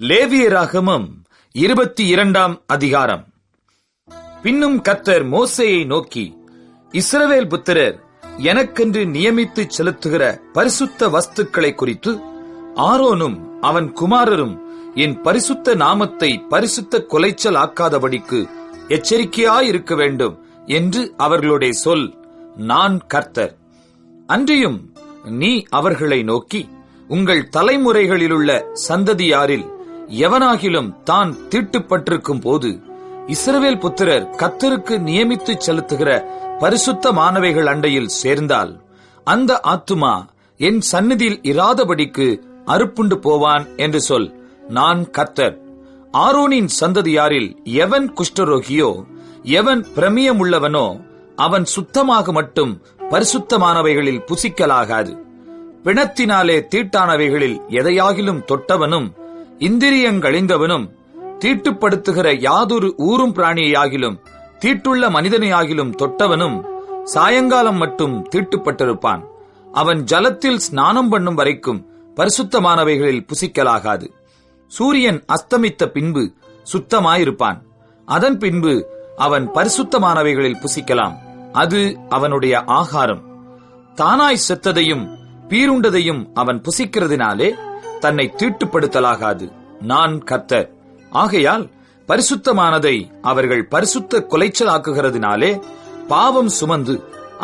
லேவியராகமம் 22 அதிகாரம். பின்னும் கர்த்தர் மோசேயை நோக்கி, இஸ்ரவேல் புத்திரர் எனக்கென்று நியமித்து செலுத்துகிற பரிசுத்த வஸ்துக்களை குறித்து ஆரோனும் அவன் குமாரரும் என் பரிசுத்த நாமத்தை பரிசுத்த குலைச்சல் ஆக்காதபடிக்கு எச்சரிக்கையாயிருக்க வேண்டும் என்று அவர்களுடைய சொல். நான் கர்த்தர். அன்றியும் நீ அவர்களை நோக்கி, உங்கள் தலைமுறைகளிலுள்ள சந்ததியாரில் எவனாகிலும் தான் தீட்டுப்பட்டிருக்கும் போது இஸ்ரவேல் புத்திரர் கர்த்தருக்கு நியமித்து செலுத்துகிற பரிசுத்தமானவைகள் அண்டையில் சேர்ந்தால் அந்த ஆத்துமா என் சந்நிதியில் இராதபடிக்கு அறுப்புண்டு போவான் என்று சொல். நான் கர்த்தர். ஆரோனின் சந்ததியாரில் எவன் குஷ்டரோகியோ எவன் பிரமியமுள்ளவனோ அவன் சுத்தமாக மட்டும் பரிசுத்தமானவைகளில் புசிக்கலாகாது. பிணத்தினாலே தீட்டானவைகளில் எதையாகிலும் தொட்டவனும் இந்திரியங்களிந்தவனும் தீட்டுப்படுத்துகிற யாதொரு ஊரும் பிராணியாகிலும் தீட்டுள்ள மனிதனையாகிலும் தொட்டவனும் சாயங்காலம் மட்டும் தீட்டுப்பட்டிருப்பான். அவன் ஜலத்தில் ஸ்நானம் பண்ணும் வரைக்கும் பரிசுத்தமானவைகளில் புசிக்கலாகாது. சூரியன் அஸ்தமித்த பின்பு சுத்தமாயிருப்பான். அதன் பின்பு அவன் பரிசுத்தமானவைகளில் புசிக்கலாம். அது அவனுடைய ஆகாரம். தானாய் செத்ததையும் பீருண்டதையும் அவன் புசிக்கிறதினாலே தன்னை தீட்டுப்படுத்தலாகாது. நான் கர்த்தர். ஆகையால் பரிசுத்தமானதை அவர்கள் பரிசுத்த குலைச்சலாக்குகிறதினாலே பாவம் சுமந்து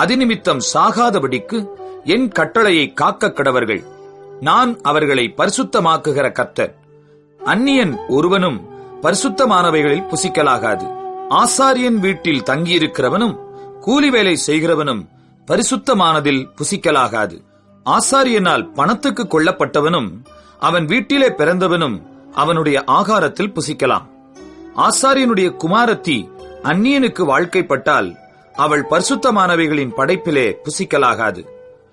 அதிநிமித்தம் சாகாதபடிக்கு என் கட்டளையை காக்க கடவர்கள். நான் அவர்களை பரிசுத்தமாக்குகிற கர்த்தர். அந்நியன் ஒருவனும் பரிசுத்தமானவைகளில் புசிக்கலாகாது. ஆசாரியன் வீட்டில் தங்கியிருக்கிறவனும் கூலி வேலை செய்கிறவனும் பரிசுத்தமானதில் புசிக்கலாகாது. ஆசாரியனால் பணத்துக்கு கொள்ளப்பட்டவனும் அவன் வீட்டிலே பிறந்தவனும் அவனுடைய ஆகாரத்தில் புசிக்கலாம். ஆசாரியனுடைய குமாரத்தி அந்நியனுக்கு வாழ்க்கைப்பட்டால் அவள் பரிசுத்தமானவைகளின் படைப்பிலே புசிக்கலாகாது.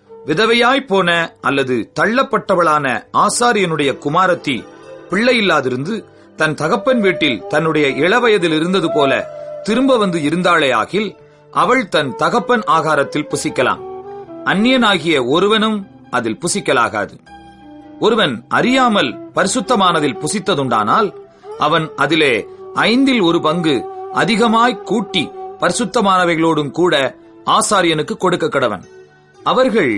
விதவையாய் போன அல்லது தள்ளப்பட்டவளான ஆசாரியனுடைய குமாரத்தி பிள்ளையில்லாதிருந்து தன் தகப்பன் வீட்டில் தன்னுடைய இளவயதில் இருந்தது போல திரும்ப வந்து இருந்தாளேயாகில் அவள் தன் தகப்பன் ஆகாரத்தில் புசிக்கலாம். அந்நியனாகிய ஒருவனும் அதில் புசிக்கலாகாது. ஒருவன் அறியாமல் பரிசுத்தமானதில் புசித்ததுண்டானால் அவன் அதிலே 1/5 அதிகமாய் கூட்டி பரிசுத்தமானவைகளோடும் கூட ஆசாரியனுக்கு கொடுக்க கடவன். அவர்கள்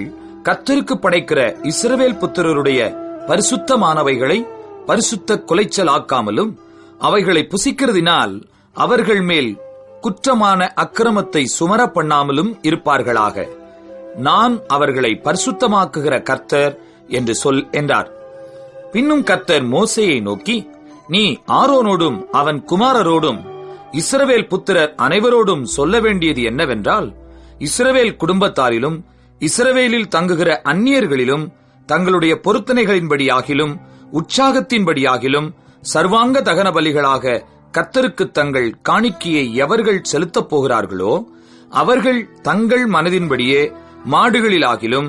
கர்த்தருக்கு படைக்கிற இஸ்ரவேல் புத்திரருடைய பரிசுத்தமானவைகளை பரிசுத்த குலைச்சல் ஆக்காமலும் அவைகளை புசிக்கிறதினால் அவர்கள் மேல் குற்றமான அக்கிரமத்தை சுமர பண்ணாமலும் இருப்பார்களாக. நான் அவர்களை பரிசுத்தமாக்குகிற கர்த்தர் என்று சொல் என்றார். பின்னும் கர்த்தர் மோசேயை நோக்கி, நீ ஆரோனோடும் அவன் குமாரரோடும் இஸ்ரவேல் புத்திரர் அனைவரோடும் சொல்ல வேண்டியது என்னவென்றால், இஸ்ரவேல் குடும்பத்தாரிலும் இஸ்ரவேலில் தங்குகிற அந்நியர்களிலும் தங்களுடைய பொருத்தனைகளின்படியாகிலும் உற்சாகத்தின்படியாகிலும் சர்வாங்க தகன பலிகளாக கர்த்தருக்கு தங்கள் காணிக்கையை எவர்கள் செலுத்தப் போகிறார்களோ அவர்கள் தங்கள் மனதின்படியே மாடுகளிலாகிலும்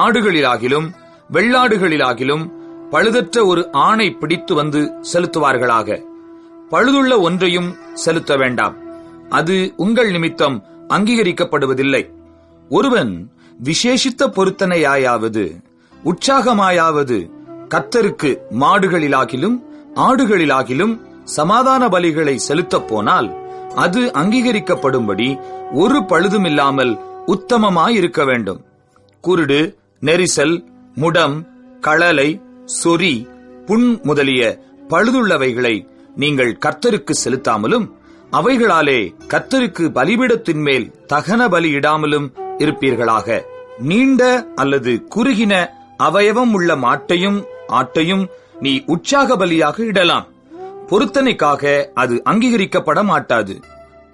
ஆடுகளிலாகிலும் வெள்ளாடுகளிலாகிலும் பழுதற்ற ஒரு ஆணை பிடித்து வந்து செலுத்துவார்களாக. பழுதுள்ள ஒன்றையும் செலுத்த வேண்டாம். அது உங்கள் நிமித்தம் அங்கீகரிக்கப்படுவதில்லை. ஒருவன் விசேஷித்த பொருத்தனையாயாவது உற்சாகமாயாவது கர்த்தருக்கு மாடுகளிலாகிலும் ஆடுகளிலாகிலும் சமாதான பலிகளை செலுத்தப் போனால் அது அங்கீகரிக்கப்படும்படி ஒரு பழுதுமில்லாமல் உத்தமமாயிருக்க வேண்டும். குருடு, நெரிசல், முடம், களலை, சொறி, புண் முதலிய பழுதுள்ளவைகளை நீங்கள் கர்த்தருக்கு செலுத்தாமலும் அவைகளாலே கர்த்தருக்கு பலிபீடத்தின் மேல் தகன பலியிடாமலும் இருப்பீர்களாக. நீண்ட அல்லது குறுகின அவயவம் உள்ள மாட்டையும் ஆட்டையும் நீ உற்சாக பலியாக இடலாம். பொருத்தனைக்காக அது அங்கீகரிக்கப்பட மாட்டாது.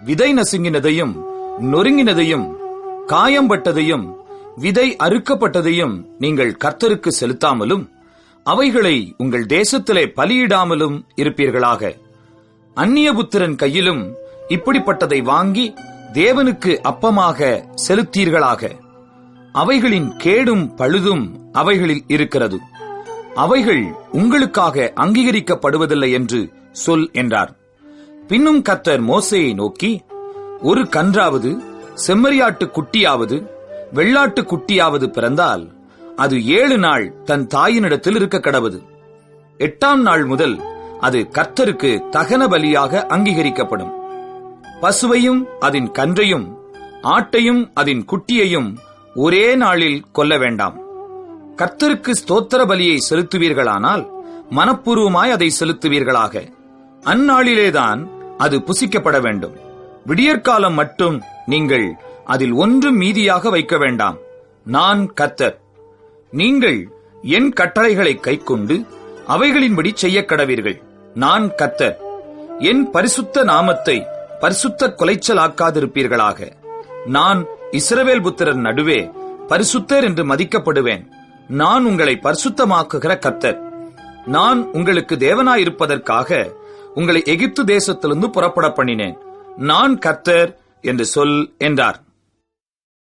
விதை நசுங்கினதையும் நொறுங்கினதையும் காயம்பட்டதையும் விதை அறுக்கப்பட்டதையும் நீங்கள் கர்த்தருக்கு செலுத்தாமலும் அவைகளை உங்கள் தேசத்திலே பலியிடாமலும் இருப்பீர்களாக. அந்நியபுத்திரன் கையிலும் இப்படிப்பட்டதை வாங்கி தேவனுக்கு அப்பமாக செலுத்தீர்களாக. அவைகளின் கேடும் பழுதும் அவைகளில் இருக்கிறது. அவைகள் உங்களுக்காக அங்கீகரிக்கப்படுவதில்லை என்று சொல் என்றார். பின்னும் கர்த்தர் மோசேயை நோக்கி, ஒரு கன்றாவது செம்மறியாட்டு குட்டியாவது வெள்ளாட்டு குட்டியாவது பிறந்தால் அது 7 நாள் தன் தாயினிடத்தில் இருக்க கடவது. 8ஆம் நாள் முதல் அது கர்த்தருக்கு தகன பலியாக அங்கீகரிக்கப்படும். பசுவையும் அதன் கன்றையும் ஆட்டையும் அதன் குட்டியையும் ஒரே நாளில் கொல்ல வேண்டாம். கர்த்தருக்கு ஸ்தோத்திர பலியை செலுத்துவீர்களானால் மனப்பூர்வமாய் அதை செலுத்துவீர்களாக. அந்நாளிலேதான் அது புசிக்கப்பட வேண்டும். விடியற்காலம் மட்டும் நீங்கள் அதில் ஒன்றும் மீதியாக வைக்க வேண்டாம். நான் கர்த்தர். நீங்கள் என் கட்டளைகளை கைக்கொண்டு அவைகளின்படி செய்யக் கடவீர்கள். நான் கர்த்தர். என் பரிசுத்த நாமத்தை பரிசுத்த கொலைச்சலாக்காதிருப்பீர்களாக. நான் இஸ்ரவேல் புத்திரர் நடுவே பரிசுத்தர் என்று மதிக்கப்படுவேன். நான் உங்களை பரிசுத்தமாக்குகிற கர்த்தர். நான் உங்களுக்கு தேவனாயிருப்பதற்காக உங்களை எகிப்து தேசத்திலிருந்து புறப்பட பண்ணினேன். நான் கர்த்தர் என்று சொல் என்றார்.